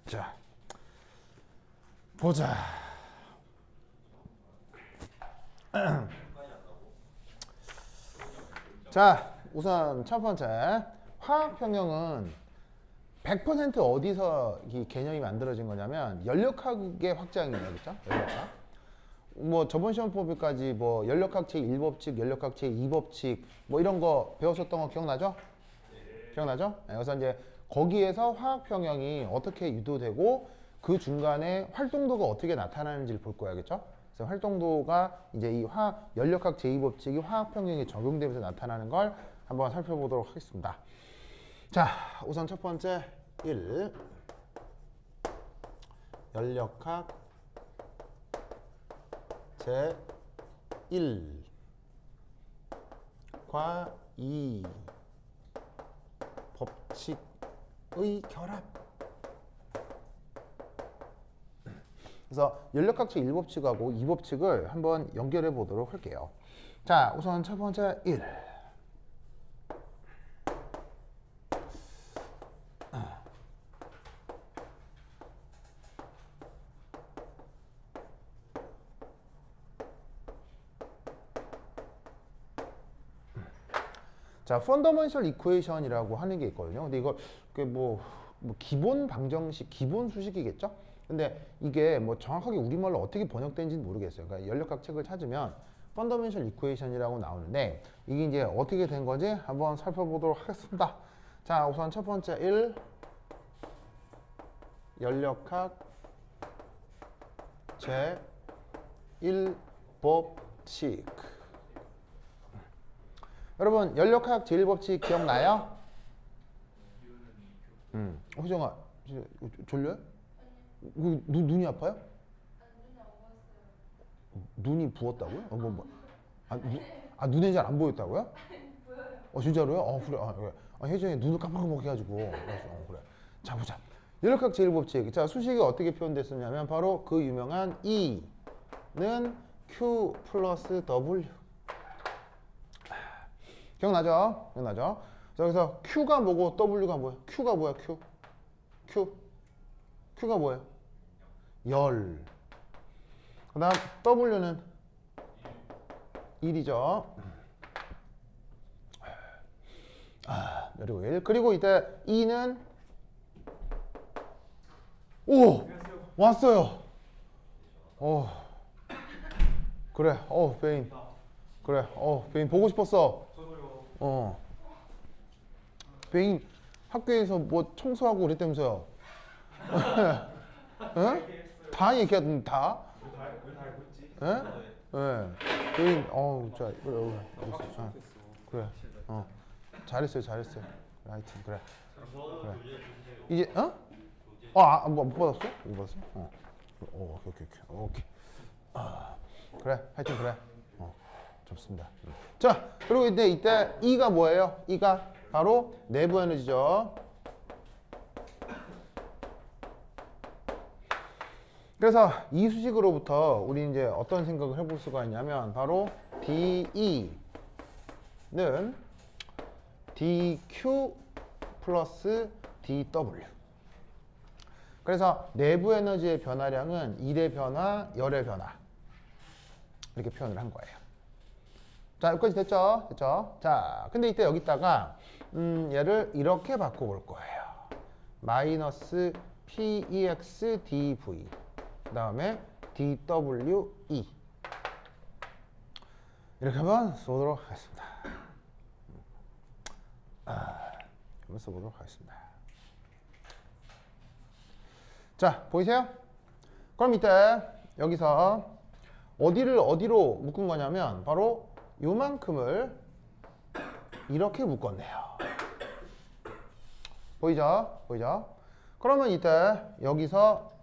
자, 보자. 자, 우선 첫 번째 화학 평형은 100% 어디서 이 개념이 만들어진 거냐면 연력학의 확장이에요, 그렇죠? 연력학. 뭐 저번 시험 포비까지 뭐 연력학 제1법칙, 연력학 제2법칙 뭐 이런 거 배웠었던 거 기억나죠? 기억나죠? 네, 그래서 이제 거기에서 화학 평형이 어떻게 유도되고 그 중간에 활동도가 어떻게 나타나는지를 볼 거야, 그렇죠? 그래서 활동도가 이제 이 연력학 제2법칙이 화학 평형에 적용되면서 나타나는 걸 한번 살펴보도록 하겠습니다. 자, 우선 첫 번째 1. 연력학 제1과 2 법칙의 결합. 그래서 연력학 제1법칙하고 2법칙을 한번 연결해 보도록 할게요. 자, 우선 첫 번째 1. 자, 펀더멘셜 이퀘이션이라고 하는 게 있거든요. 근데 이거 뭐 기본 방정식, 기본 수식이겠죠? 근데 이게 뭐 정확하게 우리말로 어떻게 번역된지는 모르겠어요. 그러니까 연력학 책을 찾으면 펀더멘셜 이퀘이션이라고 나오는데 이게 이제 어떻게 된 건지 한번 살펴보도록 하겠습니다. 자, 우선 첫 번째 1. 연력학 제1법칙. 여러분 연력학 제1법칙 기억나요? 호정아 졸려요? 눈이 아파요? 눈이 부었다고요? 눈에 잘 안 보였다고요? 진짜로요? 그래. 그래. 혜정이 눈을 깜빡깜빡 해가지고. 그래. 자, 보자. 연력학 제1법칙. 자, 수식이 어떻게 표현됐었냐면 바로 그 유명한 E는 Q 플러스 W. 기억나죠? 기억나죠? 자, 그래서 Q가 뭐고 W가 뭐예요? Q가 뭐야? Q가 뭐예요? 열. 그 다음 W는 1이죠. 그리고 1. 그리고 이때 E는 왔어요. 그래. 베인. 그래. 베인 보고 싶었어. 베인 학교에서 뭐 청소하고 그랬다면서요. 다 얘기하던데 다? 베인 자 그래. 잘했어요. 하여튼 그래. 이제 못 받았어? 못 받았어? 오케이. 그래. 하여튼 그래. 좋습니다. 자, 그리고 이때 E가 뭐예요? E가 바로 내부 에너지죠. 그래서 이 수식으로부터 우리 이제 어떤 생각을 해볼 수가 있냐면 바로 DE는 DQ 플러스 DW. 그래서 내부 에너지의 변화량은 1의 변화, 열의 변화. 이렇게 표현을 한 거예요. 자, 여기까지 됐죠? 자, 근데 이때 여기다가 얘를 이렇게 바꿔볼 거예요. 마이너스 PEX DV 그 다음에 DWE 이렇게 한번 써보도록 하겠습니다. 한번 써보도록 하겠습니다. 자, 보이세요? 그럼 이때 여기서 어디를 어디로 묶은 거냐면 바로 요만큼을 이렇게 묶었네요. 보이죠? 그러면 이때 여기서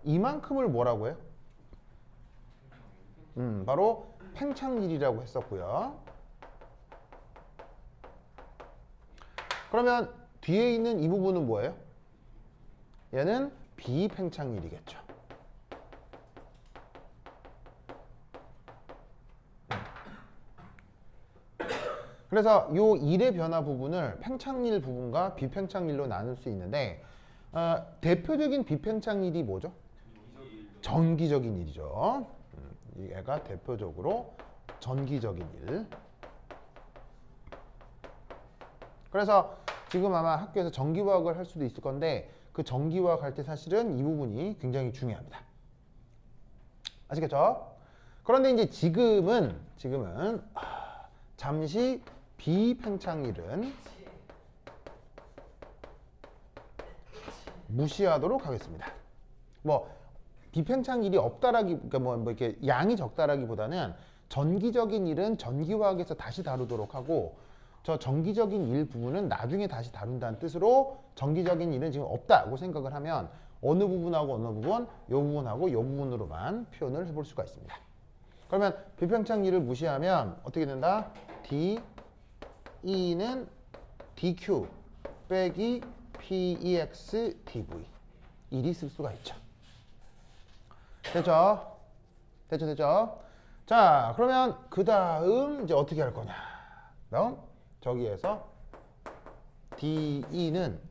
이만큼을 뭐라고 해요? 바로 팽창률이라고 했었고요. 그러면 뒤에 있는 이 부분은 뭐예요? 얘는 비팽창률이겠죠. 그래서 요 1의 변화 부분을 팽창률 부분과 비팽창률로 나눌 수 있는데 대표적인 비팽창일이 뭐죠? 전기적인 일이죠. 얘가 대표적으로 전기적인 일. 그래서 지금 아마 학교에서 전기화학을 할 수도 있을 건데 그 전기화학 할 때 사실은 이 부분이 굉장히 중요합니다. 아시겠죠? 그런데 이제 지금은 잠시 비팽창일은 무시하도록 하겠습니다. 뭐 비팽창일이 없다라기 그러니까 뭐 이렇게 양이 적다라기보다는 전기적인 일은 전기화학에서 다시 다루도록 하고 저 전기적인 일 부분은 나중에 다시 다룬다는 뜻으로 전기적인 일은 지금 없다고 생각을 하면 어느 부분하고 어느 부분, 이 부분하고 이 부분으로만 표현을 해볼 수가 있습니다. 그러면 비팽창일을 무시하면 어떻게 된다? DE는 DQ 빼기 PEX DV 일이 있을 수가 있죠. 됐죠? 됐죠? 자, 그러면 그 다음 이제 어떻게 할 거냐? 다음 저기에서 DE는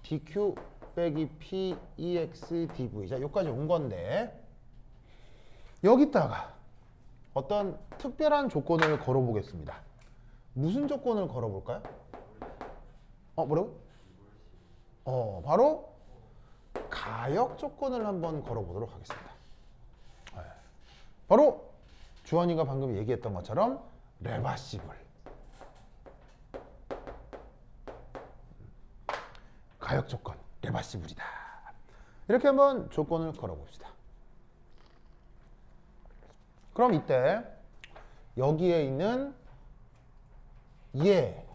DQ 빼기 PEX DV 자, 여기까지 온 건데 여기다가 어떤 특별한 조건을 걸어보겠습니다. 무슨 조건을 걸어볼까요? 뭐라고? 바로 가역 조건을 한번 걸어보도록 하겠습니다. 바로 주원이가 방금 얘기했던 것처럼 레버시블 가역 조건 레버시블이다. 이렇게 한번 조건을 걸어봅시다. 그럼 이때 여기에 있는 얘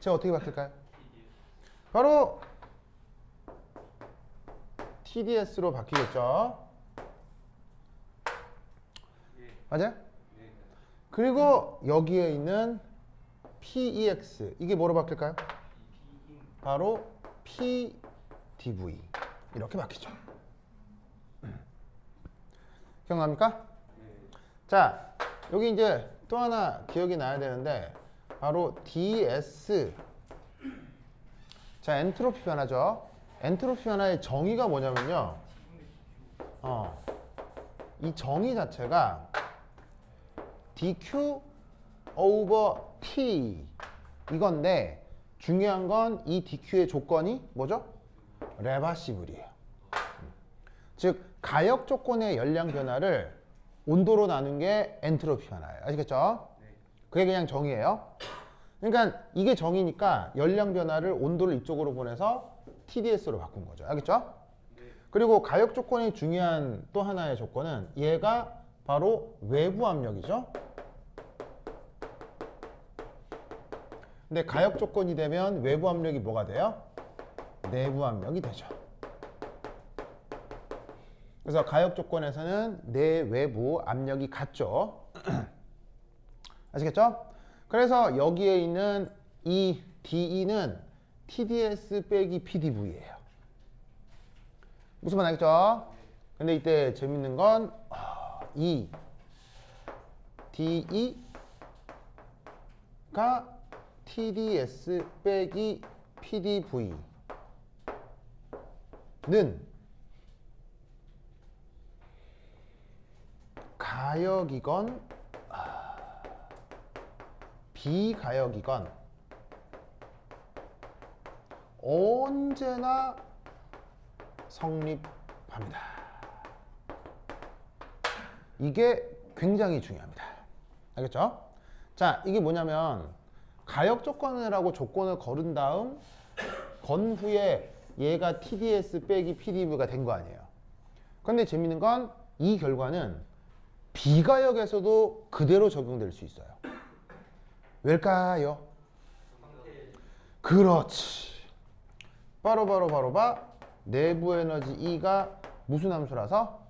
제가 어떻게 바뀔까요? 바로 TDS로 바뀌겠죠. 맞아요? 그리고 여기에 있는 PEX 이게 뭐로 바뀔까요? 바로 PDV 이렇게 바뀌죠. 기억납니까? 자, 여기 이제 또 하나 기억이 나야 되는데 바로 DS 자, 엔트로피 변화죠. 엔트로피 변화의 정의가 뭐냐면요. 이 정의 자체가 dq over t 이건데 중요한 건 이 dq의 조건이 뭐죠? 레버시블이에요. 즉 가역 조건의 열량 변화를 온도로 나눈 게 엔트로피 변화예요. 아시겠죠? 그게 그냥 정의예요. 그러니까 이게 정의니까 열량 변화를 온도를 이쪽으로 보내서 TDS로 바꾼 거죠. 알겠죠? 그리고 가역 조건의 중요한 또 하나의 조건은 얘가 바로 외부 압력이죠. 근데 가역 조건이 되면 외부 압력이 뭐가 돼요? 내부 압력이 되죠. 그래서 가역 조건에서는 내외부 압력이 같죠. 아시겠죠? 그래서 여기에 있는 이 DE는 TDS 빼기 PDV예요. 무슨 말 알겠죠? 근데 이때 재밌는 건 이 DE가 TDS 빼기 PDV는 가역이건 비가역이건 언제나 성립합니다. 이게 굉장히 중요합니다. 알겠죠? 자, 이게 뭐냐면 가역 조건이라고 조건을 걸은 다음 건 후에 얘가 TDS 빼기 PDV가 된 거 아니에요. 근데 재밌는 건 이 결과는 비가역에서도 그대로 적용될 수 있어요. 왜일까요? 그렇지. 바로 내부 에너지 E가 무슨 함수라서?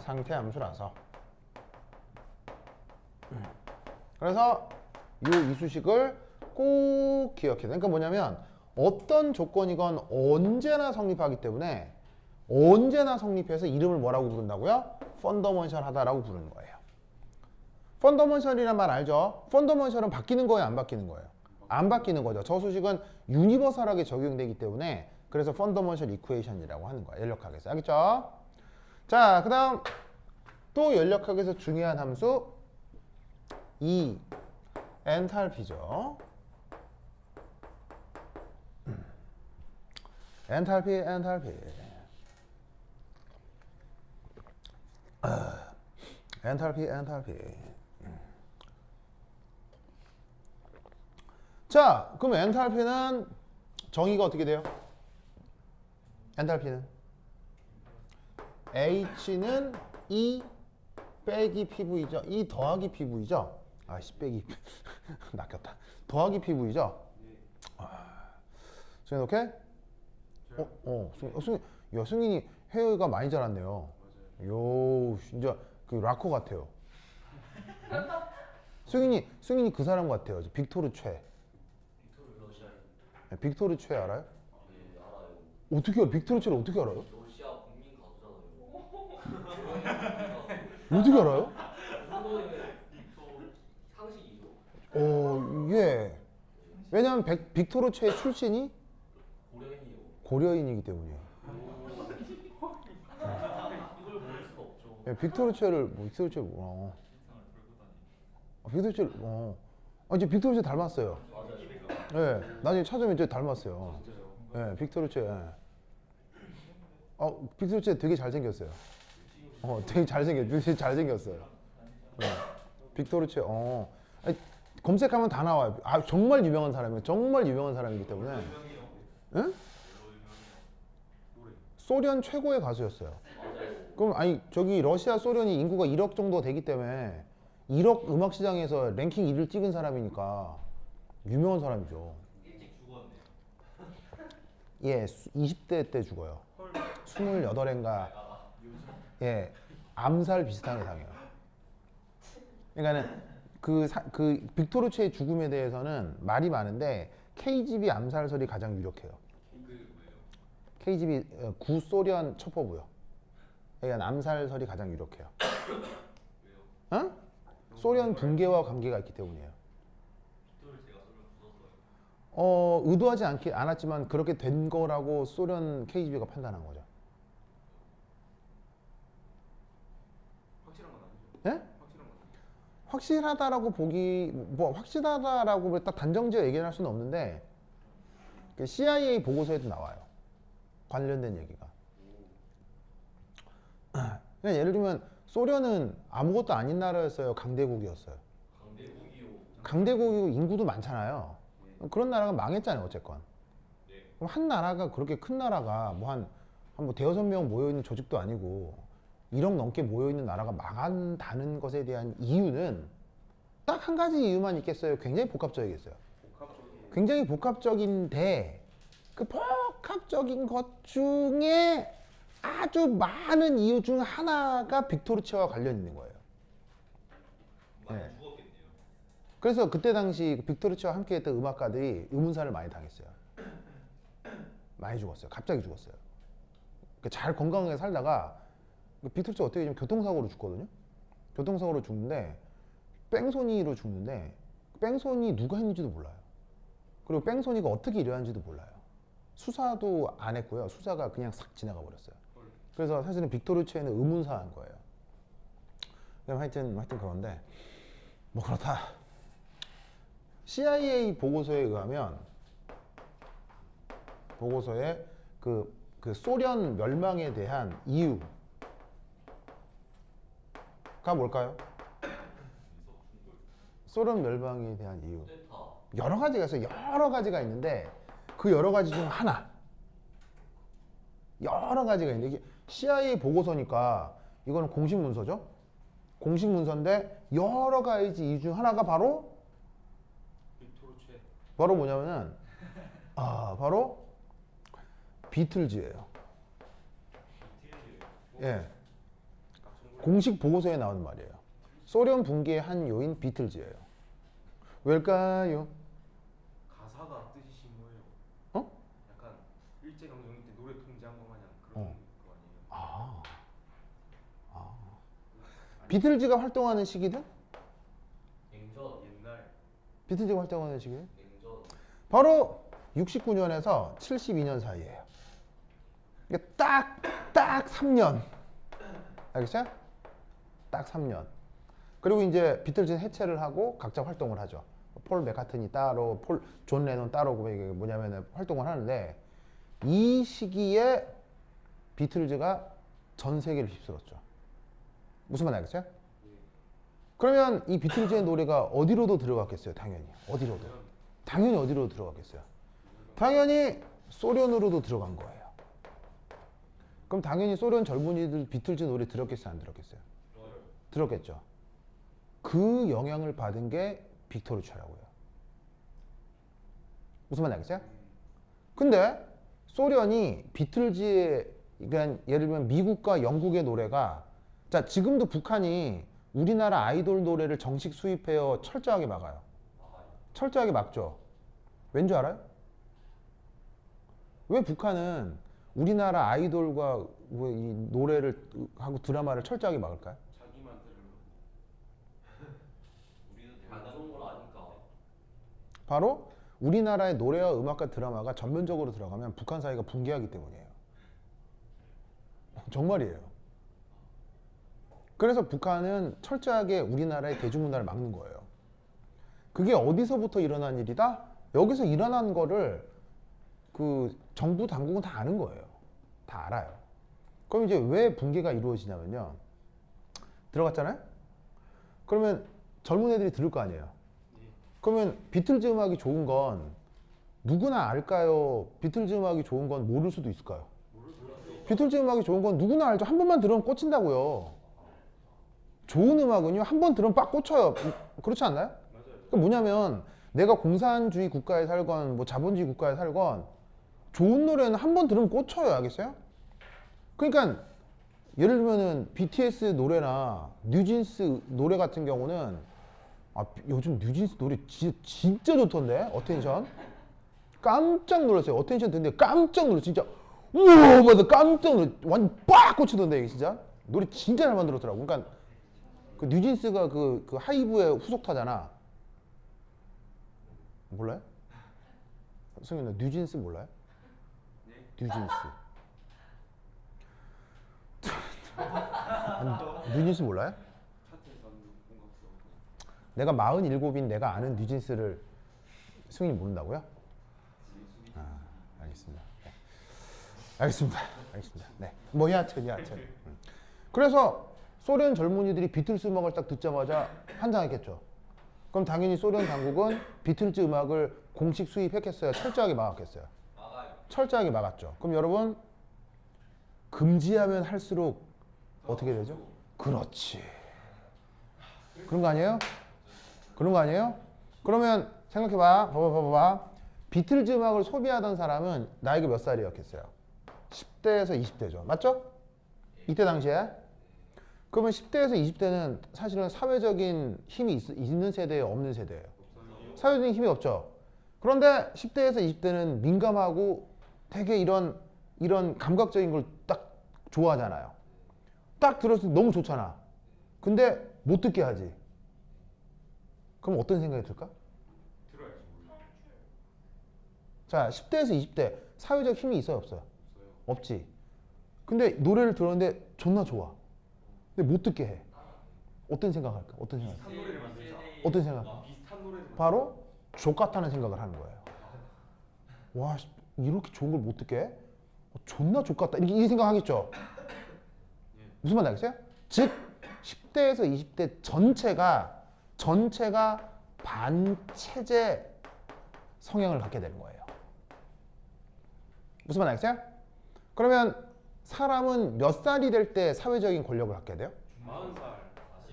상태 함수라서. 그래서 이 이수식을 꼭 기억해야 돼. 그러니까 뭐냐면 어떤 조건이건 언제나 성립하기 때문에 언제나 성립해서 이름을 뭐라고 부른다고요? 펀더먼셜하다라고 부르는 거예요. 펀더먼셜이란 말 알죠? 펀더먼셜은 바뀌는 거예요, 안 바뀌는 거예요? 안 바뀌는 거죠. 저 수식은 유니버설하게 적용되기 때문에 그래서 펀더먼셜 이쿠에이션이라고 하는 거야. 연력학에서. 알겠죠? 자, 그 다음 또 연력학에서 중요한 함수 이 엔탈피죠. 엔탈피. 엔탈피. 자, 그럼 엔탈피는 정의가 어떻게 돼요? 엔탈피는 H는 E 빼기 PV죠. E 더하기 PV죠. 아씨 빼기 낚였다. 더하기 PV죠. 승인 오케이? 승인이 헤어가 많이 자랐네요. 요 진짜 그 락커 같아요. 승인이 그 사람 같아요. 빅토르 최. 빅토르 러시아인. 빅토르 최 알아요? 네, 알아요. 어떻게 알아? 빅토르 최를 어떻게 알아요? 러시아 국민 가수잖아요. 어떻게 알아요? 그 정도면 상식이죠. 예. 왜냐면 빅토르 최 출신이 고려인이요. 고려인이기 때문이에요. 이걸 모를 수가 없죠. 예, 빅토르 최를 빅토르 최 이제 빅토르 최 닮았어요. 맞아요. 예, 나중에 찾으면 이제 닮았어요. 예, 빅토르 최. 빅토르 최 되게 잘생겼어요. 되게 잘생겼어요. 예, 빅토르 최. 아니, 검색하면 다 나와요. 정말 유명한 사람이에요. 정말 유명한 사람이기 때문에. 예? 소련 최고의 가수였어요. 그럼 저기 러시아 소련이 인구가 1억 정도 되기 때문에 1억 음악 시장에서 랭킹 1위를 찍은 사람이니까 유명한 사람이죠. 일찍 죽었네요. 예, 20대 때 죽어요. 28인가. 예, 암살 비슷하게 당해요. 그러니까는 그 빅토르 최의 죽음에 대해서는 말이 많은데 KGB 암살설이 가장 유력해요. KGB 구소련 첩보부요. 그러니까 암살설이 가장 유력해요. 어? 소련 붕괴와 관계가 있기 때문이에요. 빅토르 제가 쏘면 부쉈어요. 의도하지 않았지만 그렇게 된 거라고 소련 KGB가 판단한 거죠. 확실한 건 아니죠. 예? 확실한 건 아니죠. 확실하다라고 딱 단정지어 얘기를 할 수는 없는데 그 CIA 보고서에도 나와요. 관련된 얘기가. 그냥 예를 들면 소련은 아무것도 아닌 나라였어요. 강대국이었어요. 강대국이요. 강대국이고 인구도 많잖아요. 그런 나라가 망했잖아요. 어쨌건. 네. 그럼 한 나라가 그렇게 큰 나라가 한 대여섯 명 모여 있는 조직도 아니고 1억 넘게 모여 있는 나라가 망한다는 것에 대한 이유는 딱 한 가지 이유만 있겠어요. 굉장히 복합적이겠어요. 굉장히 복합적인데 그 복합적인 것 중에 아주 많은 이유 중 하나가 빅토르 최와 관련 있는 거예요. 많이 네. 죽었겠네요. 그래서 그때 당시 빅토르 최와 함께했던 음악가들이 의문사를 많이 당했어요. 많이 죽었어요. 갑자기 죽었어요. 잘 건강하게 살다가 빅토르 최 어떻게 좀 교통사고로 죽거든요. 교통사고로 죽는데 뺑소니로 죽는데 뺑소니 누가 했는지도 몰라요. 그리고 뺑소니가 어떻게 일어났는지도 몰라요. 수사도 안 했고요. 수사가 그냥 싹 지나가 버렸어요. 그래서 사실은 빅토르 최는 의문사한 거예요. 하여튼 그런데 뭐 그렇다. CIA 보고서에 의하면 보고서에 그 소련 멸망에 대한 이유가 뭘까요? 소련 멸망에 대한 이유. 쿠데타. 여러 가지가 있어요. 여러 가지가 있는데 그 여러 가지 중 하나. 여러 가지가 있는데 이게 CIA 보고서니까 이거는 공식 문서죠. 공식 문서인데 여러 가지 이유 중 하나가 바로 빅토르 최. 뭐냐면은 바로 비틀즈예요. 예. 공식 보고서에 나오는 말이에요. 소련 붕괴의 한 요인 비틀즈예요. 왜일까요? 가사가 뜻이 뭐예요? 약간 일제강점기 때 노래 통제한 거 마냥 그런 거 아니에요? 비틀즈가 활동하는 시기는? 냉전. 옛날 비틀즈가 활동하는 시기는? 냉전. 바로 69년에서 72년 사이예요. 이게 딱 3년. 알겠어요? 딱 3년. 그리고 이제 비틀즈는 해체를 하고 각자 활동을 하죠. 폴 맥카트니 따로, 존 레논 따로 이게 뭐냐면 활동을 하는데 이 시기에 비틀즈가 전 세계를 휩쓸었죠. 무슨 말 알겠어요? 그러면 이 비틀즈의 노래가 어디로도 들어갔겠어요? 당연히. 어디로도. 당연히 어디로도 들어갔겠어요? 당연히 소련으로도 들어간 거예요. 그럼 당연히 소련 젊은이들 비틀즈 노래 들었겠어요? 안 들었겠어요? 들었겠죠. 그 영향을 받은 게 빅토르 차라고요. 무슨 말 알겠어요? 근데 소련이 비틀즈의, 그러니까 예를 들면 미국과 영국의 노래가, 자 지금도 북한이 우리나라 아이돌 노래를 정식 수입해요 철저하게 막아요. 철저하게 막죠. 왠 줄 알아요? 왜 북한은 우리나라 아이돌과 왜 이 노래를 하고 드라마를 철저하게 막을까요? 자기만 들으면 우리는 다 나온 걸 아니까. 바로 우리나라의 노래와 음악과 드라마가 전면적으로 들어가면 북한 사회가 붕괴하기 때문이에요. 정말이에요. 그래서 북한은 철저하게 우리나라의 대중문화를 막는 거예요. 그게 어디서부터 일어난 일이다? 여기서 일어난 거를 그 정부 당국은 다 아는 거예요. 다 알아요. 그럼 이제 왜 붕괴가 이루어지냐면요. 들어갔잖아요? 그러면 젊은 애들이 들을 거 아니에요. 그러면 비틀즈 음악이 좋은 건 누구나 알까요? 비틀즈 음악이 좋은 건 모를 수도 있을까요? 비틀즈 음악이 좋은 건 누구나 알죠. 한 번만 들으면 꽂힌다고요. 좋은 음악은요, 한 번 들으면 빡 꽂혀요. 그렇지 않나요? 그러니까 뭐냐면 내가 공산주의 국가에 살건 뭐 자본주의 국가에 살건 좋은 노래는 한 번 들으면 꽂혀요. 알겠어요? 그러니까 예를 들면은 BTS 노래나 뉴진스 노래 같은 경우는 요즘 뉴진스 노래 진짜 좋던데. 어텐션 깜짝 놀랐어요. 어텐션 듣는데 깜짝 놀랐어요. 진짜 우와 맞아 깜짝 놀랐어요. 완전 빡 꽂히던데 이게 진짜 노래 진짜 잘 만들었더라고. 그러니까 그 뉴진스가 그 하이브의 후속타잖아. 몰라요? 성현아 뉴진스 몰라요? 뉴진스 뉴진스 몰라요? 차트에서 뭔가 없어. 내가 47인 내가 아는 뉴진스를 승인이 모른다고요? 알겠습니다. 네. 알겠습니다. 네. 뭐 여하튼. 그래서 소련 젊은이들이 비틀스 음악을 딱 듣자마자 환장했겠죠. 그럼 당연히 소련 당국은 비틀즈 음악을 공식 수입했겠어요? 철저하게 막았겠어요? 막아요. 철저하게 막았죠. 그럼 여러분 금지하면 할수록 어떻게 되죠? 그렇지. 그런 거 아니에요? 그런 거 아니에요? 그러면 생각해봐. 봐봐. 비틀즈 음악을 소비하던 사람은 나이가 몇 살이었겠어요? 10대에서 20대죠. 맞죠? 이때 당시에. 그러면 10대에서 20대는 사실은 사회적인 힘이 있는 세대예요? 없는 세대예요? 사회적인 힘이 없죠. 그런데 10대에서 20대는 민감하고 되게 이런 감각적인 걸 딱 좋아하잖아요. 딱 들었을 때 너무 좋잖아. 근데 못 듣게 하지. 그럼 어떤 생각이 들까? 들어야지. 자, 10대에서 20대 사회적 힘이 있어요, 없어요? 없지. 근데 노래를 들었는데 존나 좋아. 근데 못 듣게 해. 어떤 생각할까? 어떤 생각? 비슷한 노래를 만들자. 어떤 생각? 비슷한 노래를 바로 족같다는 생각을 하는 거예요. 와, 이렇게 좋은 걸 못 듣게 해? 존나 족같다. 이 생각하겠죠? 무슨 말 알겠어요? 즉 10대에서 20대 전체가 반체제 성향을 갖게 되는 거예요. 무슨 말 알겠어요? 그러면 사람은 몇 살이 될 때 사회적인 권력을 갖게 돼요? 40살.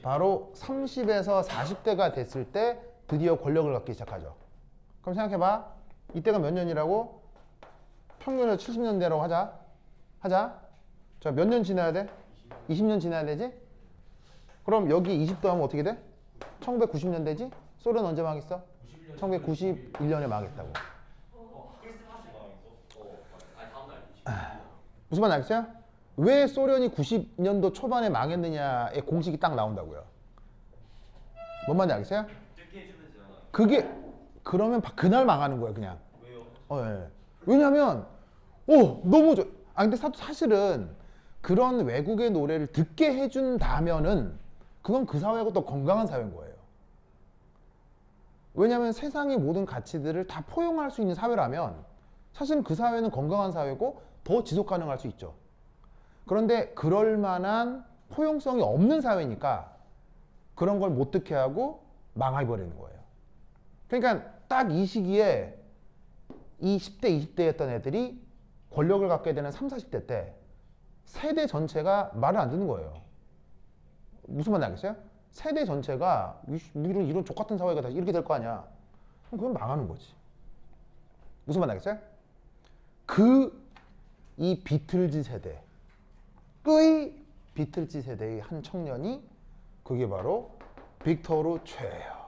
바로 30에서 40대가 됐을 때 드디어 권력을 갖기 시작하죠. 그럼 생각해봐. 이때가 몇 년이라고? 평균을 70년대라고 하자. 자, 몇 년 지나야 돼? 20년 지나야 되지? 그럼 여기 20도 하면 어떻게 돼? 1990년 되지? 소련 언제 망했어? 1991년에 망했다고. 크리스마스 망했어. 아니 다음날. 무슨 말 알겠어요? 왜 소련이 90년도 초반에 망했느냐의 공식이 딱 나온다고요. 뭔 말인지 알겠어요? 듣게 해주면 되잖아. 그게 그러면 그날 망하는 거야 그냥. 예. 왜냐면 너무 근데 사실은 그런 외국의 노래를 듣게 해준다면은 그건 그 사회가 또 건강한 사회인 거예요. 왜냐면 세상의 모든 가치들을 다 포용할 수 있는 사회라면 사실은 그 사회는 건강한 사회고 더 지속 가능할 수 있죠. 그런데 그럴 만한 포용성이 없는 사회니까 그런 걸 못 듣게 하고 망해버리는 거예요. 그러니까 딱 이 시기에 이 10대, 20대였던 애들이 권력을 갖게 되는 30, 40대 때 세대 전체가 말을 안 듣는 거예요. 무슨 말인지 알겠어요? 세대 전체가 이런 족같은 사회가 다 이렇게 될 거 아니야. 그럼 그건 망하는 거지. 무슨 말인지 알겠어요? 이 비틀즈 세대의 비틀즈 세대의 한 청년이 그게 바로 빅토르 최예요.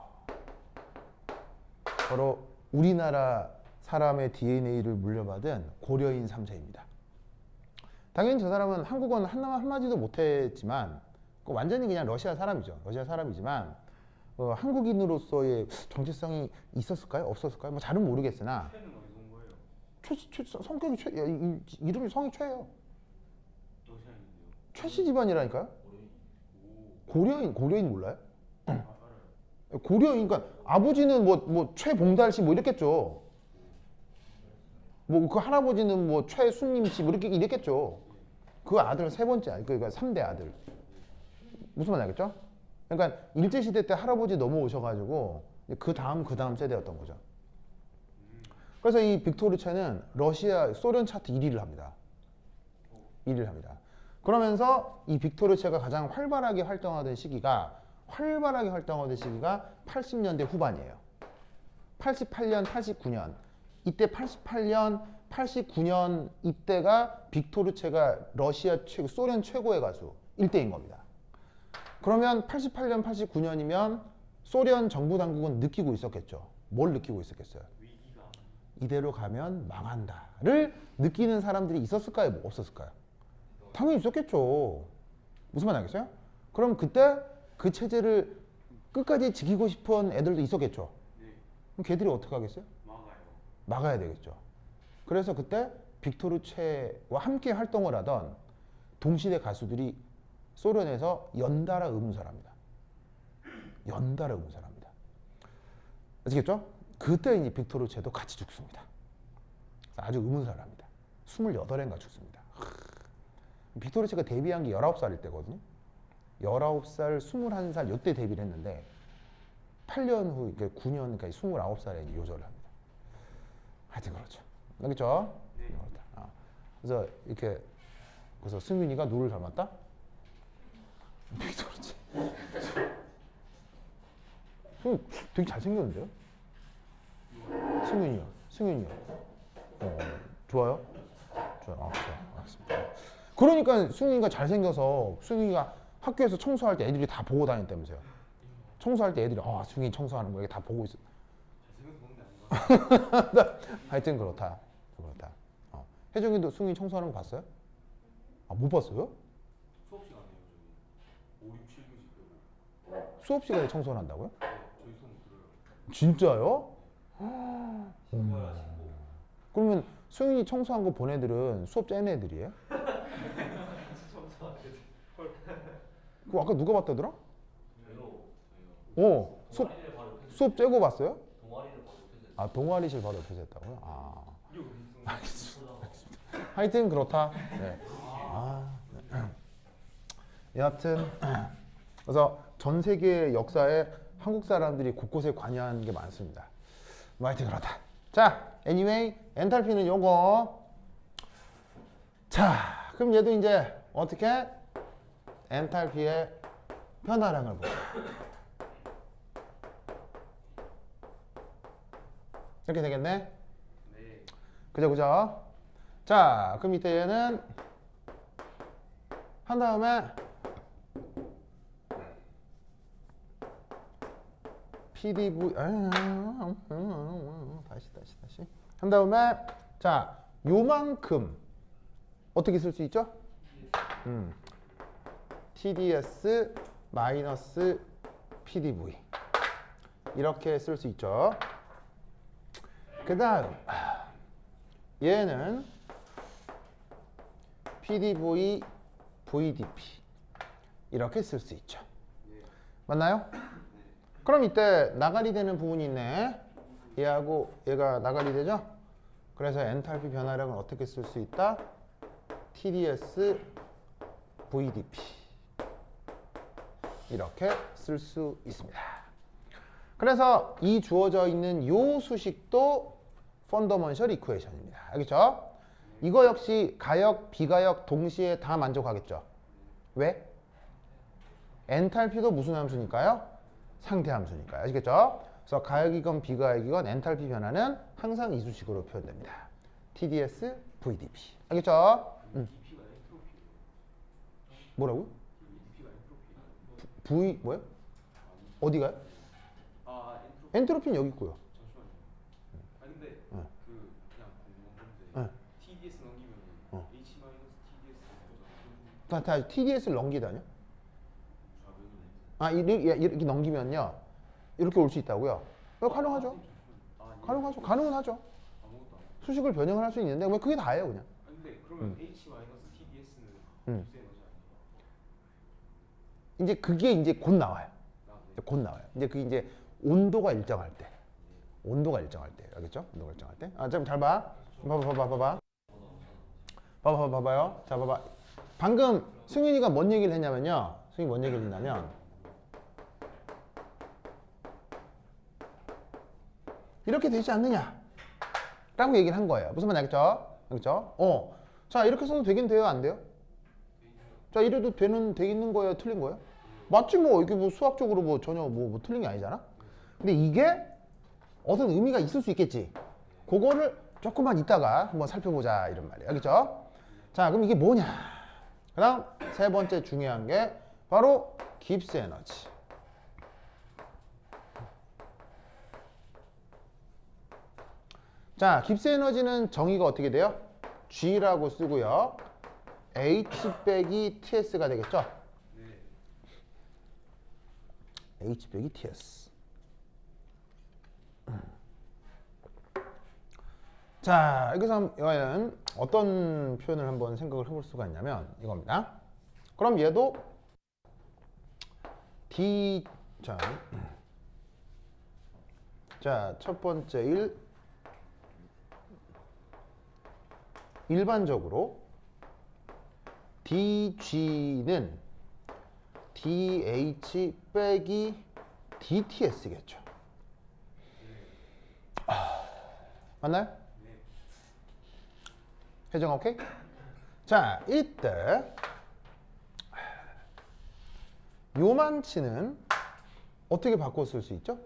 바로 우리나라 사람의 DNA를 물려받은 고려인 3세입니다. 당연히 저 사람은 한국어는 한마디도 못했지만 완전히 그냥 러시아 사람이죠. 러시아 사람이지만 한국인으로서의 정체성이 있었을까요? 없었을까요? 뭐 잘은 모르겠으나 최는 어디서 온 거예요? 성격이 이름이 성이 최예요. 러시아인데요. 최씨 집안이라니까요. 고려인 몰라요? 알아요. 고려인 그러니까 아버지는 뭐 최봉달 씨 뭐 이랬겠죠. 뭐 그 할아버지는 뭐 최순님 씨 뭐 이랬겠죠. 그 아들 세 번째 그러니까 3대 아들. 무슨 말인지 알겠죠? 그러니까 일제시대 때 할아버지 넘어오셔가지고 그 다음 세대였던 거죠. 그래서 이 빅토르 최는 소련 차트 1위를 합니다. 1위를 합니다. 그러면서 이 빅토르 최가 가장 활발하게 활동하던 시기가 80년대 후반이에요. 88년, 89년. 이때 88년, 89년 이때가 빅토르 최가 소련 최고의 가수 1대인 겁니다. 그러면 88년, 89년이면 소련 정부 당국은 느끼고 있었겠죠. 뭘 느끼고 있었겠어요? 위기가. 이대로 가면 망한다를 느끼는 사람들이 있었을까요? 뭐 없었을까요? 당연히 있었겠죠. 무슨 말 알겠어요? 그럼 그때 그 체제를 끝까지 지키고 싶은 애들도 있었겠죠. 네. 그럼 걔들이 어떻게 하겠어요? 막아야 되겠죠. 그래서 그때 빅토르 최와 함께 활동을 하던 동시대 가수들이 소련에서 연달아 의문사랍니다. 연달아 의문사랍니다. 아시겠죠? 그때 이제 빅토르 최도 같이 죽습니다. 아주 의문사랍니다. 28인가 죽습니다. 빅토르 최가 데뷔한 게 19살일 때거든요. 19살, 21살 이때 데뷔를 했는데 8년 후, 9년까지 29살에 요절을 합니다. 하여튼 그렇죠. 알겠죠? 네. 그래서 이렇게 그래서 승윤이가 누를 닮았다? 빅토르 최. 되게 잘생겼는데요? 승윤이요. 좋아요? 좋아요. 알겠습니다. 그러니까 승윤이가 잘생겨서 승윤이가 학교에서 청소할 때 애들이 다 보고 다녔다면서요. 청소할 때 애들이 승윤이 청소하는 거 이렇게 다 보고 있어. 잘생겨서 그런 게 아닌가? 하여튼 그렇다. 혜정이도 승윤이 청소하는 거 봤어요? 못 봤어요? 수업 시간에요 저기 5, 6, 7교시 빼고. 수업 시간에 청소를 한다고요? 네, 저희 수업 못 들어요. 진짜요? 신고야 신고. 그러면 승윤이 청소한 거 본 애들은 수업 짠 애들이에요? 청소하게 돼. 그거 아까 누가 봤다더라? 저희로 수업, 동아리를 바로 폐쇄. 수업 째고 봤어요? 동아리를 바로 폐쇄. 동아리실 바로 옆에서 했다고요? 이게 어디 있어? 하여튼 그렇다. 네. 여하튼 그래서 전 세계 역사에 한국 사람들이 곳곳에 관여하는 게 많습니다. 뭐 하여튼 그렇다. 자, anyway, 엔탈피는 요거. 자, 그럼 얘도 이제 어떻게 엔탈피의 변화량을 보자. 이렇게 되겠네. 네. 그죠? 자, 그럼 이때 얘는 한 다음에 PDV 다시 한 다음에 자, 요만큼 어떻게 쓸 수 있죠? TDS 마이너스 PDV 이렇게 쓸 수 있죠. 그 다음 얘는 PDV, VDP 이렇게 쓸 수 있죠. 맞나요? 그럼 이때 나가리 되는 부분이 있네. 얘하고 얘가 나가리 되죠? 그래서 엔탈피 변화량을 어떻게 쓸 수 있다? TDS, VDP 이렇게 쓸 수 있습니다. 그래서 이 주어져 있는 요 수식도 펀더먼셜 이쿠에이션입니다. 알겠죠? 이거 역시 가역, 비가역 동시에 다 만족하겠죠? 왜? 엔탈피도 무슨 함수니까요? 상태 함수니까요. 아시겠죠? 그래서 가역이건 비가역이건 엔탈피 변화는 항상 이 수식으로 표현됩니다. TDS, VDP. 알겠죠? DP가 엔트로피예요. 뭐라고요? DP가 엔트로피예요. V 뭐요? 어디가요? 엔트로피. 엔트로피는 여기 있고요. 잠시만요. 아 근데 응. 그 그냥 궁금한 건데 응. TDS 넘기면 어. H 마이너스 TDS 다 TDS를 넘기다뇨? 좌변이 아 이렇게 넘기면요 이렇게 올 수 있다고요? 가능하죠. 가능하죠. 가능은 하죠. 아무것도 안 해요. 수식을 변형을 할 수 있는데 왜 그게 다예요 그냥. 아 근데 그러면 H 마이너스 TDS는 응. 곱수 에너지 아니에요? 이제 그게 이제 곧 나와요. 아, 네. 곧 나와요. 이제 그게 이제 온도가 일정할 때. 온도가 일정할 때. 알겠죠? 온도가 일정할 때. 아, 좀 잘 봐. 봐봐요. 자, 봐봐. 방금 승윤이가 뭔 얘기를 했냐면요. 승윤이 뭔 얘기를 했냐면 이렇게 되지 않느냐? 라고 얘기를 한 거예요. 무슨 말인지 알겠죠? 알겠죠? 자, 이렇게 써도 되긴 돼요? 안 돼요? 자, 이래도 돼 있는 거예요? 틀린 거예요? 맞지 뭐. 이게 뭐 수학적으로 뭐 전혀 뭐 틀린 게 아니잖아? 근데 이게 어떤 의미가 있을 수 있겠지. 그거를 조금만 이따가 한번 살펴보자 이런 말이에요. 알겠죠? 자, 그럼 이게 뭐냐? 그 다음 세 번째 중요한 게 바로 깁스 에너지. 자, 깁스 에너지는 정의가 어떻게 돼요? G라고 쓰고요. H 빼기 TS가 되겠죠? H 빼기 TS. 자, 여기서 이거는 어떤 표현을 한번 생각을 해볼 수가 있냐면 이겁니다. 그럼 얘도 D 자, 첫 번째 일반적으로 DG는 DH 빼기 DTS겠죠. 맞나요? 해정 오케이? 자, 이때 요만치는 어떻게 바꿔 쓸 수 있죠?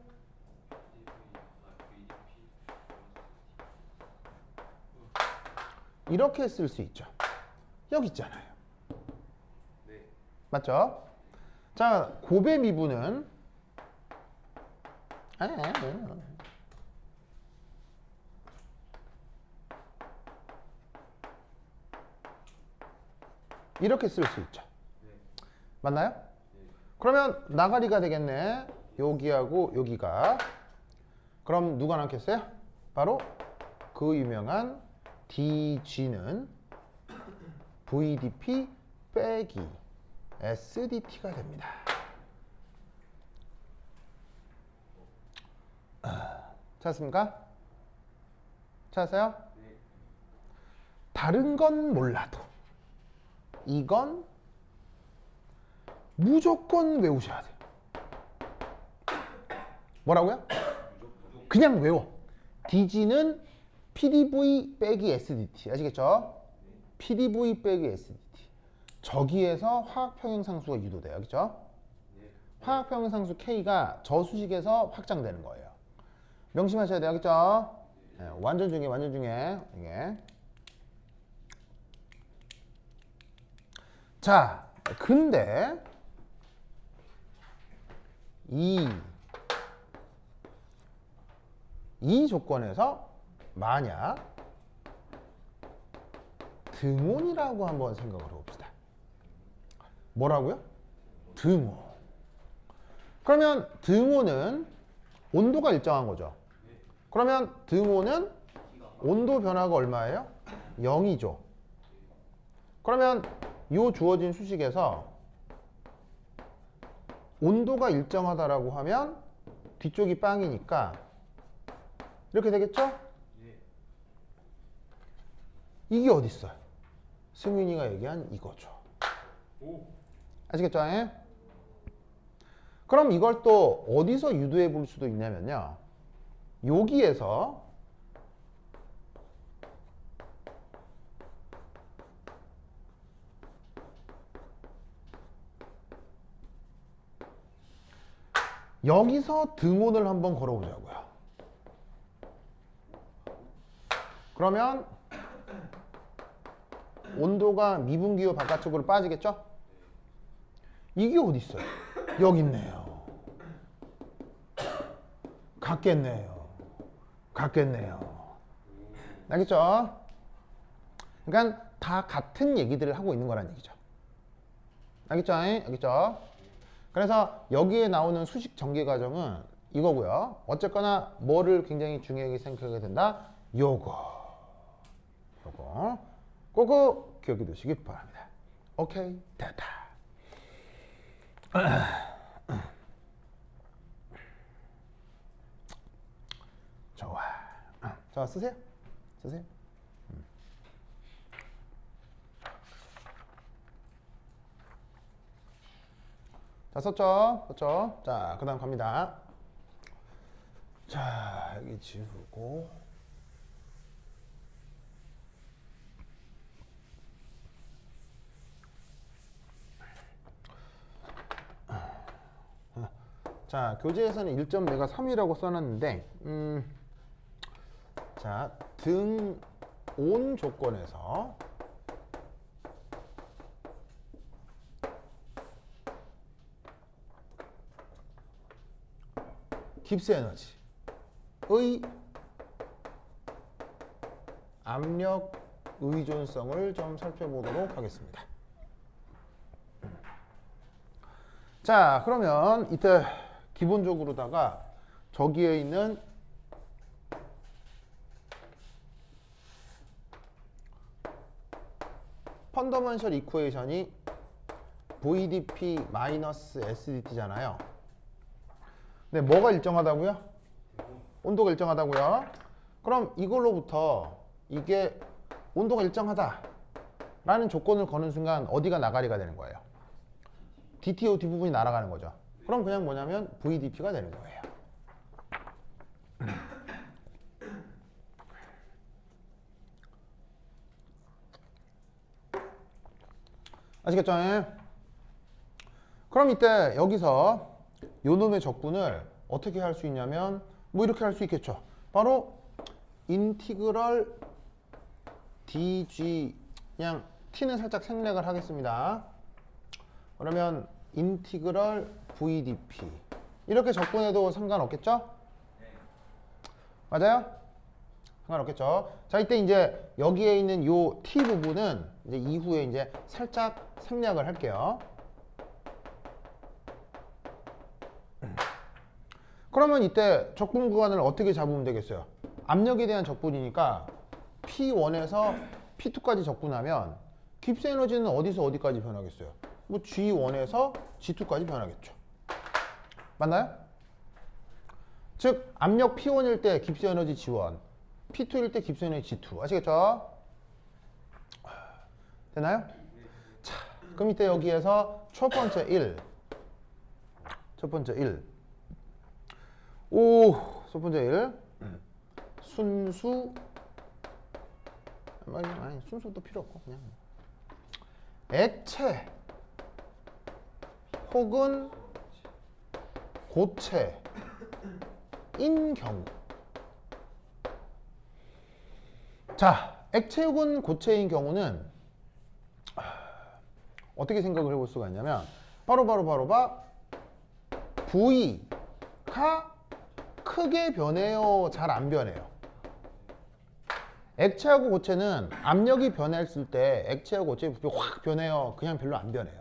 이렇게 쓸 수 있죠. 여기 있잖아요. 맞죠? 자, 곱의 미분은 이렇게 쓸 수 있죠. 맞나요? 그러면 나가리가 되겠네. 여기하고 여기가. 그럼 누가 남겠어요? 바로 그 유명한 DG는 VDP 빼기 SDT가 됩니다. 찾았습니까? 찾았어요? 다른 건 몰라도 이건 무조건 외우셔야 돼요. 뭐라고요? 그냥 외워. DG는 PDV 빼기 SDT. 아시겠죠? PDV 빼기 SDT. 저기에서 화학평행상수가 유도돼요. 알겠죠? 화학평행상수 K가 저 수식에서 확장되는 거예요. 명심하셔야 돼요. 알겠죠? 네, 완전 중에 이게. 자, 근데 이 조건에서 만약 등온이라고 한번 생각을 해봅시다. 뭐라고요? 등온. 그러면 등온은 온도가 일정한 거죠. 그러면 등온은 온도 변화가 얼마예요? 0이죠. 그러면 이 주어진 수식에서 온도가 일정하다라고 하면 뒤쪽이 빵이니까 이렇게 되겠죠? 예. 이게 어디 있어요? 승윤이가 얘기한 이거죠. 오. 아시겠죠? 예? 그럼 이걸 또 어디서 유도해 볼 수도 있냐면요. 여기에서 여기서 등온을 한번 걸어보자고요. 그러면 온도가 미분기후 바깥쪽으로 빠지겠죠? 이게 어디 있어요? 여기 있네요. 같겠네요. 같겠네요. 알겠죠? 그러니까 다 같은 얘기들을 하고 있는 거란 얘기죠. 알겠죠? 알겠죠? 그래서 여기에 나오는 수식 전개 과정은 이거고요. 어쨌거나 뭐를 굉장히 중요하게 생각하게 된다? 요거 꼭 기억해 두시기 바랍니다. 오케이, 됐다. 좋아. 자, 쓰세요. 자, 썼죠? 자, 그 다음 갑니다. 자, 여기 지우고. 자, 교재에서는 1점 내가 3이라고 써놨는데, 자, 등온 조건에서 깁스 에너지의 압력 의존성을 좀 살펴보도록 하겠습니다. 자, 그러면 이때 기본적으로다가 저기에 있는 펀더먼셜 이쿠에이션이 VDP-SDT잖아요. 근데 뭐가 일정하다고요? 온도가 일정하다고요? 그럼 이걸로부터 이게 온도가 일정하다 라는 조건을 거는 순간 어디가 나가리가 되는 거예요? DTO 뒷부분이 날아가는 거죠. 그럼 그냥 뭐냐면 VDP가 되는 거예요. 아시겠죠? 그럼 이때 여기서 요 놈의 적분을 어떻게 할 수 있냐면 뭐 이렇게 할 수 있겠죠. 바로 인티그럴 dg, 그냥 t는 살짝 생략을 하겠습니다. 그러면 인티그럴 VDP 이렇게 적분해도 상관없겠죠? 맞아요? 상관없겠죠? 자, 이때 이제 여기에 있는 요 t 부분은 이제 이후에 이제 살짝 생략을 할게요. 그러면 이때 적분 구간을 어떻게 잡으면 되겠어요? 압력에 대한 적분이니까 P1에서 P2까지 적분하면 깁스 에너지는 어디서 어디까지 변하겠어요? 뭐 G1에서 G2까지 변하겠죠. 맞나요? 즉 압력 P1일 때 깁스 에너지 G1, P2일 때 깁스 에너지 G2. 아시겠죠? 되나요? 자, 그럼 이때 여기에서 첫 번째 1. 첫 번째 1. 순수. 아니, 순수도 필요 없고 그냥 액체 혹은 고체인 경우. 자, 액체 혹은 고체인 경우는 어떻게 생각을 해볼 수가 있냐면 바로 V가 크게 변해요, 잘 안 변해요? 액체하고 고체는 압력이 변했을 때 액체하고 고체 부피 확 변해요, 그냥 별로 안 변해요?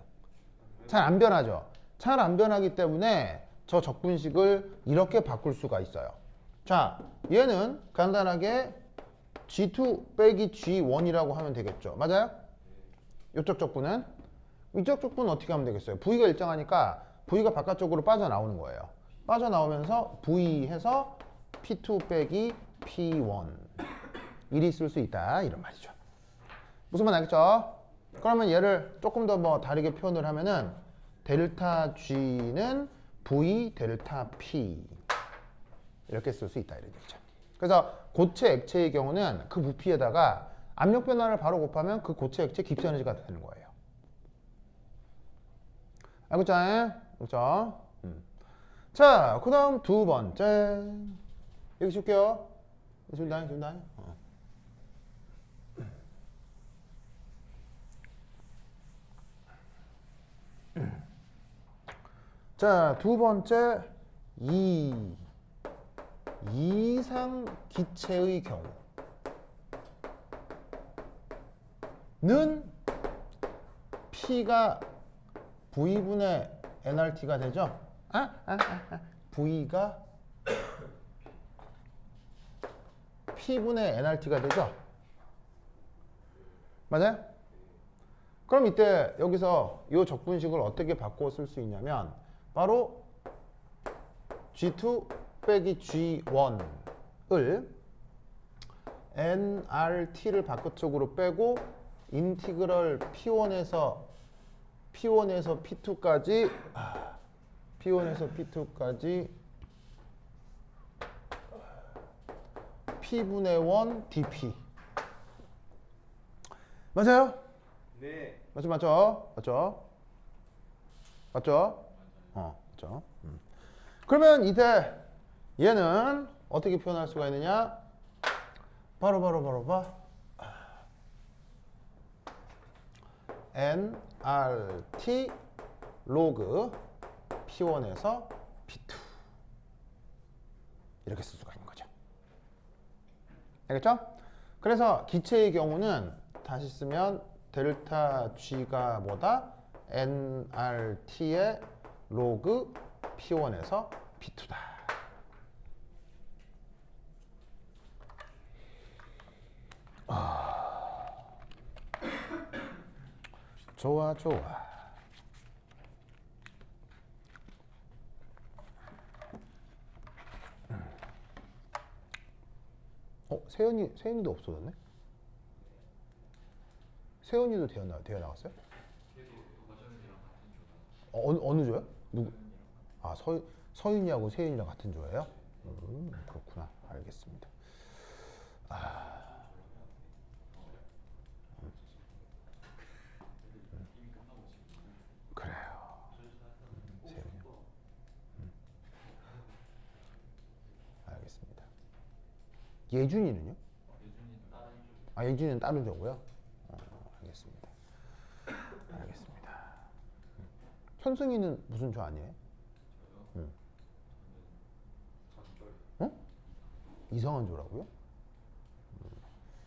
잘 안 변하죠. 잘 안 변하기 때문에 저 적분식을 이렇게 바꿀 수가 있어요. 자, 얘는 간단하게 G2 빼기 G1이라고 하면 되겠죠. 맞아요? 이쪽 적분은? 이쪽 적분은 어떻게 하면 되겠어요? V가 일정하니까 V가 바깥쪽으로 빠져나오는 거예요. 빠져나오면서 V 해서 P2 빼기 P1 일이 있을 수 있다 이런 말이죠. 무슨 말 알겠죠? 그러면 얘를 조금 더 뭐 다르게 표현을 하면은 델타 G는 V 델타 P 이렇게 쓸 수 있다 이런 얘기죠. 그래서 고체 액체의 경우는 그 부피에다가 압력 변화를 바로 곱하면 그 고체 액체 깁스 에너지가 되는 거예요. 알겠죠? 그렇죠? 자, 그 다음 두 번째 여기 줄게요. 준다. 자, 두 번째 이상 기체의 경우는 P가 V분의 nRT가 되죠? V가 P분의 nRT가 되죠? 맞아요? 그럼 이때 여기서 이 적분식을 어떻게 바꿔 쓸 수 있냐면 바로 G2 빼기 G1을 nRT를 바깥쪽으로 빼고 인티그럴 P1에서 P2까지 P분의 1 dP 맞아요? 네. 맞죠? 맞죠? 그러면 이때 얘는 어떻게 표현할 수가 있느냐? 바로 nRT 로그 P1에서 P2 이렇게 쓸 수가 있는 거죠. 알겠죠? 그래서 기체의 경우는 다시 쓰면 델타 G가 뭐다? nRT의 로그 P1에서 P2다. 좋아. 세연이도 없어졌네? 세연이도 되어 나왔어요? 어느 조요? 누구? 서윤이하고 세윤이랑 같은 조예요? 그렇구나. 알겠습니다. 그래요. 세윤이. 알겠습니다. 예준이는요? 예준이는 다른 조고요? 알겠습니다. 현승이는 무슨 조 아니에요? 이상한 조라고요?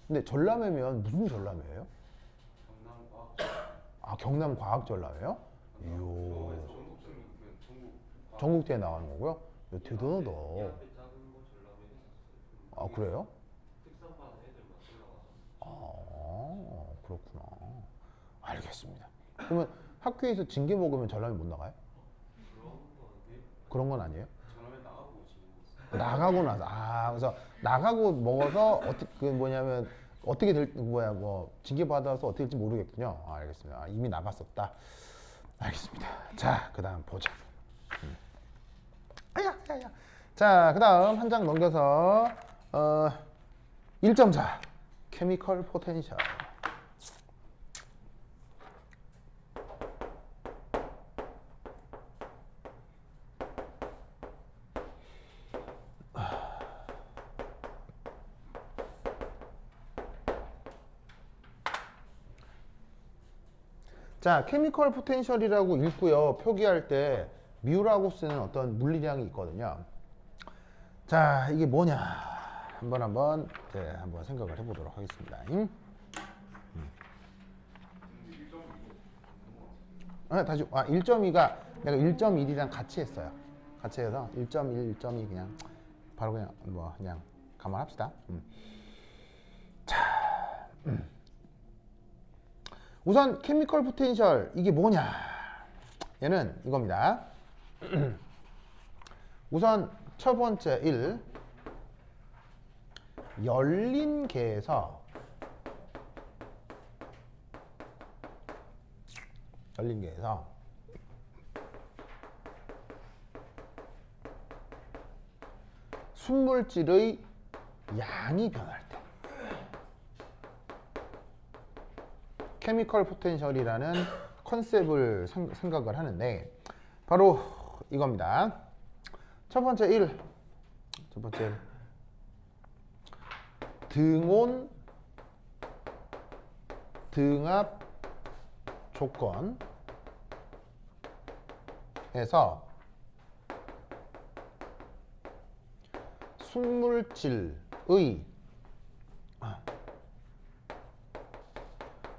근데 전람회면 무슨 전람회예요? 경남과학 전람회요? 이요. 전국대회 나가는 거고요? 대단하다. 그래요? 그렇구나. 알겠습니다. 그러면 학교에서 징계 먹으면 전람회 못 나가요? 그런 건 아니에요? 나가고 나서 그래서 나가고 먹어서 어떻게 징계 받아서 어떻게 될지 모르겠군요. 알겠습니다. 이미 나갔었다. 알겠습니다. 자, 그다음 보자. 자, 그다음 한 장 넘겨서 1.4 케미컬 포텐셜. 자, 케미컬 포텐셜이라고 읽고요. 표기할 때 뮤라고 쓰는 어떤 물리량이 있거든요. 자, 이게 뭐냐? 한번 생각을 해보도록 하겠습니다. 다시 1.2가 내가 1.1이랑 같이 했어요. 같이 해서 1.1, 1.2 그냥 바로 그냥 감안합시다. 우선 케미컬 포텐셜 이게 뭐냐? 얘는 이겁니다. 우선 첫 번째 1 열린 개에서 순물질의 양이 변할 때 케미컬 포텐셜이라는 컨셉을 생각을 하는데 바로 이겁니다. 첫 번째 1 등온 등압 조건에서 순물질의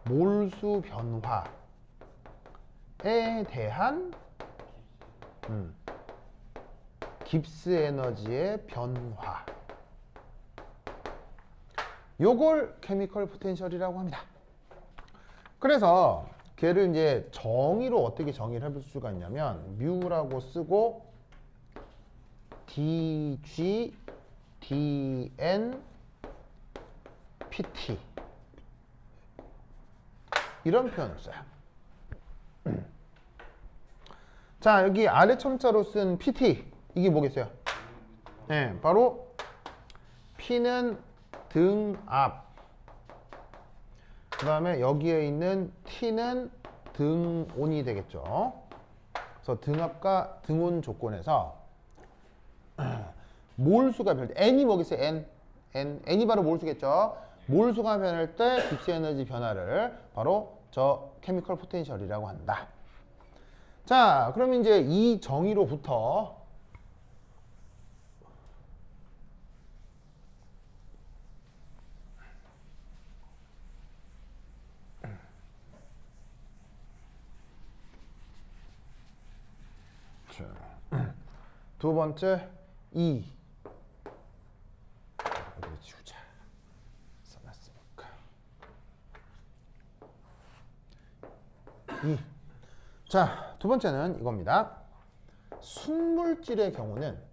몰수 변화에 대한 깁스 에너지의 변화, 요걸 케미컬 포텐셜이라고 합니다. 그래서 걔를 이제 정의로 어떻게 정의를 해볼 수가 있냐면 뮤라고 쓰고 dg dn pt 이런 표현을 써요. 자, 여기 아래 첨자로 쓴 pt 이게 뭐겠어요? 네, 바로 P는 등압, 그 다음에 여기에 있는 T는 등온이 되겠죠. 그래서 등압과 등온 조건에서 몰수가 변할 때 N이 뭐겠어요? N이 바로 몰수겠죠. 몰수가 변할 때 깁스 에너지 변화를 바로 저 케미컬 포텐셜이라고 한다. 자, 그럼 이제 이 정의로부터 두 번째 2 어디 주자 써놨으니까 2. 자, 두 번째는 이겁니다. 순물질의 경우는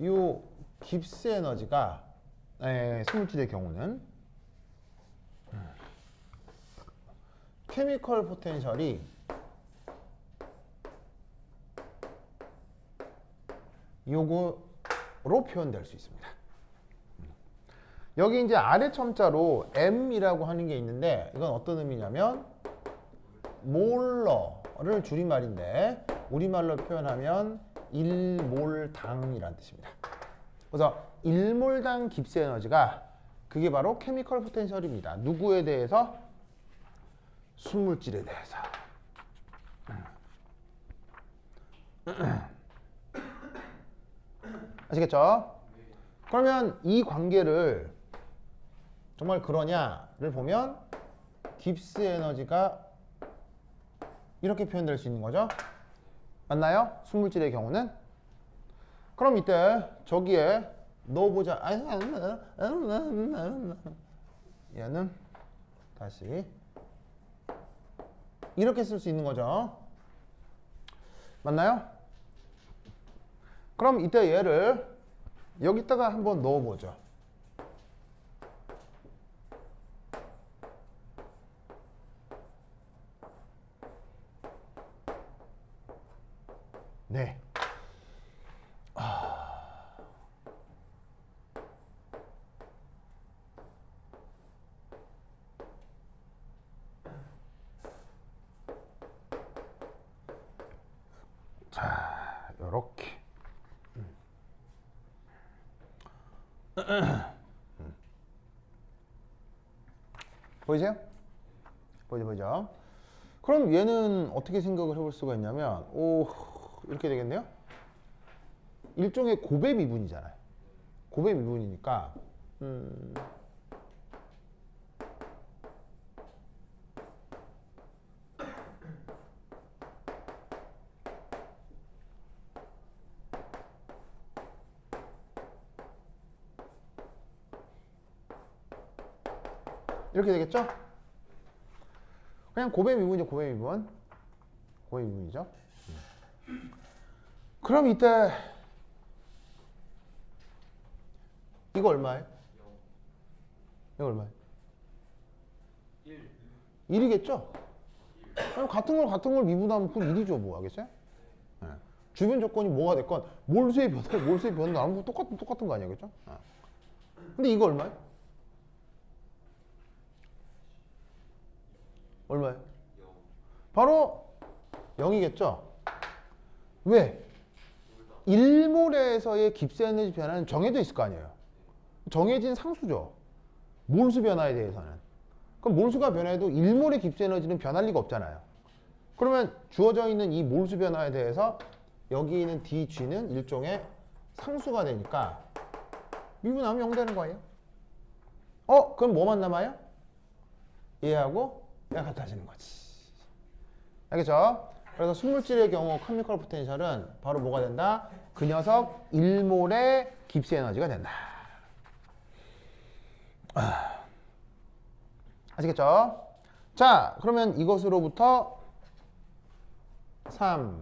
요 깁스 에너지가 순물질의 경우는 케미컬 포텐셜이 요거로 표현될 수 있습니다. 여기 이제 아래 첨자로 M이라고 하는 게 있는데 이건 어떤 의미냐면 몰러를 줄임말인데 우리말로 표현하면 1몰당이라는 뜻입니다. 그래서 1몰당 깁스 에너지가 그게 바로 케미컬 포텐셜입니다. 누구에 대해서? 순물질에 대해서. 아시겠죠? 그러면 이 관계를 정말 그러냐를 보면 깁스 에너지가 이렇게 표현될 수 있는 거죠. 맞나요? 순물질의 경우는? 그럼 이때 저기에 넣어보자. 얘는 다시 이렇게 쓸 수 있는 거죠. 맞나요? 그럼 이때 얘를 여기다가 한번 넣어보죠. 네. 자, 요렇게. 보이세요? 보이죠? 그럼 얘는 어떻게 생각을 해볼 수가 있냐면, 이렇게 되겠네요? 일종의 고배 미분이잖아요. 고배 미분이니까, 이렇게 되겠죠? 그냥 고배 미분이죠. 고배 미분. 고배 미분이죠. 그럼 이때 이거 얼마예요? 이거 얼마예요? 1. 1이겠죠? 그럼 같은 걸 미분하면 그건 1이죠. 뭐 하겠어요? 네. 주변 조건이 뭐가 됐건 몰수의 변화 아무 똑같은 거 아니겠죠? 근데 이거 얼마예요? 얼마예요? 바로 0이겠죠? 왜? 1몰에서의 깁스 에너지 변화는 정해져 있을 거 아니에요. 정해진 상수죠. 몰수 변화에 대해서는. 그럼 몰수가 변해도 1몰의 깁스 에너지는 변할 리가 없잖아요. 그러면 주어져 있는 이 몰수 변화에 대해서 여기 있는 dg는 일종의 상수가 되니까 미분하면 0 되는 거예요. 그럼 뭐만 남아요? 얘하고 얘가 같아지는 거지. 알겠죠? 그래서 순물질의 경우 케미컬 포텐셜은 바로 뭐가 된다? 그 녀석 1몰의 깁스 에너지가 된다. 아시겠죠? 자, 그러면 이것으로부터 3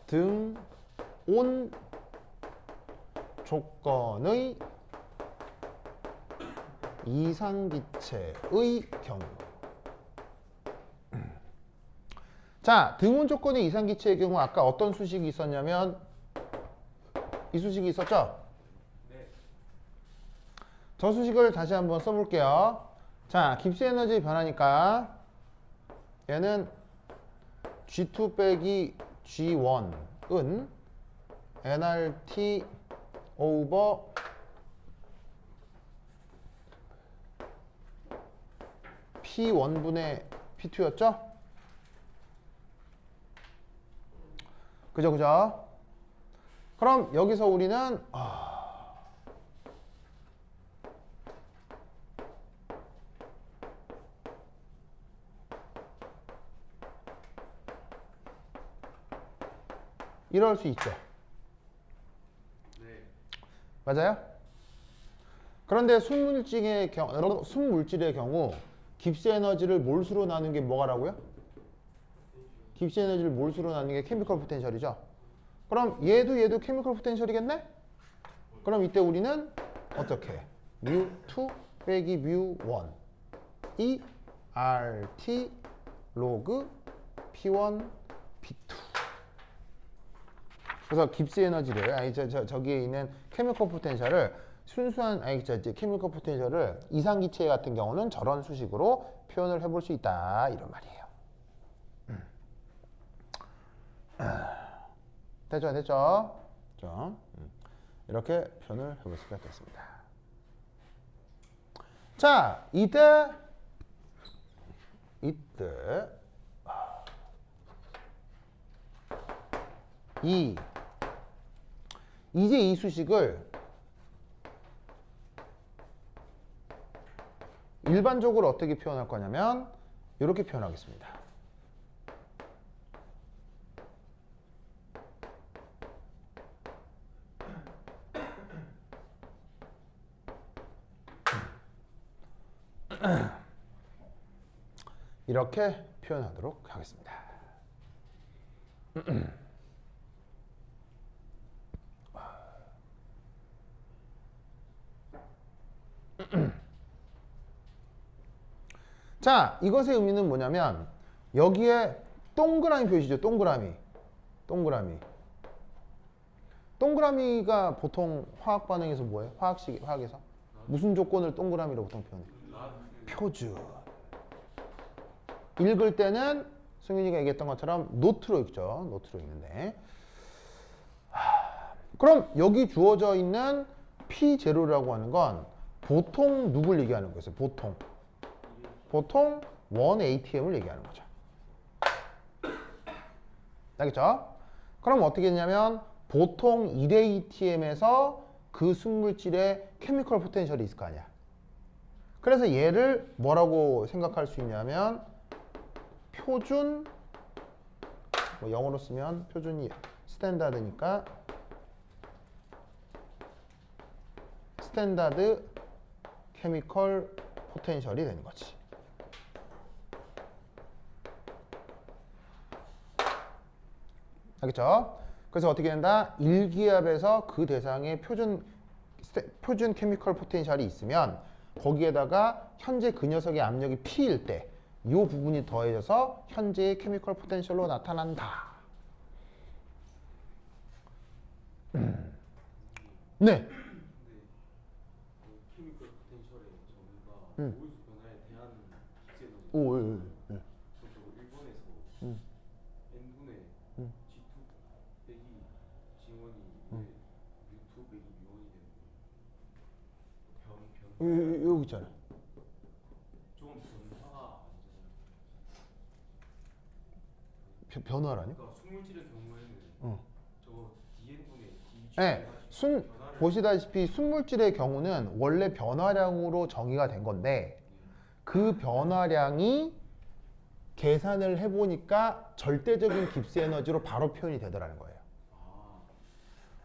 등 온 조건의 이상기체의 경우. 자, 등온 조건의 이상기체의 경우 아까 어떤 수식이 있었냐면 이 수식이 있었죠? 네. 저 수식을 다시 한번 써볼게요. 자, 깁스 에너지 변하니까 얘는 G2 빼기 G1은 nRT 오버 P1분의 P2였죠? 그죠? 그럼 여기서 우리는 이럴 수 있죠. 네. 맞아요? 그런데 순물질의 경우 깁스 에너지를 몰수로 나누는 게 뭐가라고요? 깁스 에너지를 몰수로 나누는 게 케미컬 포텐셜이죠. 그럼 얘도 케미컬 포텐셜이겠네? 그럼 이때 우리는 어떻게? 뮤2 빼기 뮤1 이 RT 로그 P1 P2. 그래서 깁스 에너지를 저기에 있는 케미컬 포텐셜을 순수한 케미컬 포텐셜을 이상기체 같은 경우는 저런 수식으로 표현을 해볼 수 있다 이런 말이에요. 됐죠? 이렇게 표현을 해볼 수가 있겠습니다. 자, 이때 이제 이 수식을 일반적으로 어떻게 표현할 거냐면 이렇게 표현하겠습니다. 이렇게 표현하도록 하겠습니다. 자, 이것의 의미는 뭐냐면 여기에 동그라미 표시죠. 동그라미가 보통 화학 반응에서 뭐예요? 화학에서 무슨 조건을 동그라미로 보통 표현해요? 표준. 읽을 때는 승윤이가 얘기했던 것처럼 노트로 읽죠. 노트로 읽는데. 그럼 여기 주어져 있는 P0라고 하는 건 보통 누굴 얘기하는 거였어요? 보통 1ATM을 얘기하는 거죠. 알겠죠? 그럼 어떻게 되냐면 보통 1ATM에서 그 순물질에 케미컬 포텐셜이 있을 거 아니야. 그래서 얘를 뭐라고 생각할 수 있냐면 표준, 뭐 영어로 쓰면 표준이 스탠다드니까 스탠다드 케미컬 포텐셜이 되는 거지. 알겠죠? 그래서 어떻게 된다? 1기압에서 그 대상의 표준 케미컬 포텐셜이 있으면 거기에다가 현재 그 녀석의 압력이 P일 때 이 부분이 더해져서 현재의 케미컬 포텐셜로 나타난다. 네. 근데 그 케미컬 포텐셜의 정의가 음. 오일수 변화에 대한 기세는 오, 예, 예. 저쪽 일본에서 음. n분의 음. G2 빼기 G1이 왜 U2 빼기 U1이 되는 거예요? 여기 있잖아요. 좀 변화가 아니잖아요. 변화라니? 그러니까 순물질의 경우에는 어. 저 Dn분의 D 네, 보시다시피 순물질의 경우는 원래 변화량으로 정의가 된 건데 그 변화량이 계산을 해보니까 절대적인 깁스 에너지로 바로 표현이 되더라는 거예요.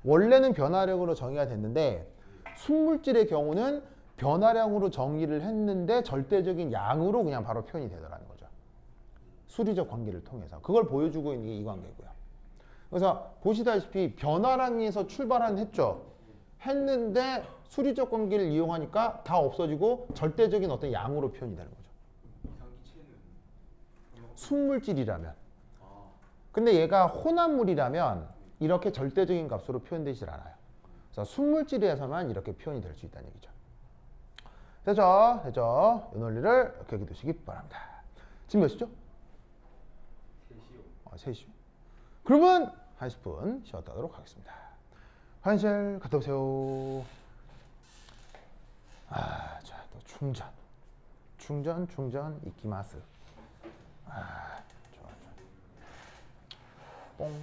원래는 변화량으로 정의가 됐는데 순물질의 경우는 변화량으로 정의를 했는데 절대적인 양으로 그냥 바로 표현이 되더라는 거죠. 수리적 관계를 통해서. 그걸 보여주고 있는 게 이 관계고요. 그래서 보시다시피 변화량에서 출발한 했죠. 했는데 수리적 관계를 이용하니까 다 없어지고 절대적인 어떤 양으로 표현이 되는 거죠. 이상기체는 순물질이라면. 근데 얘가 혼합물이라면 이렇게 절대적인 값으로 표현되질 않아요. 그래서 순물질에서만 이렇게 표현이 될 수 있다는 얘기죠. 됐죠? 됐죠? 이 논리를 기억해 두시기 바랍니다. 지금 몇 시죠? 3시요. 3시. 그러면 1분 쉬었다 하도록 하겠습니다. 화장실 갔다 오세요. 자, 또 충전 이키마스. 좋아. 뽕.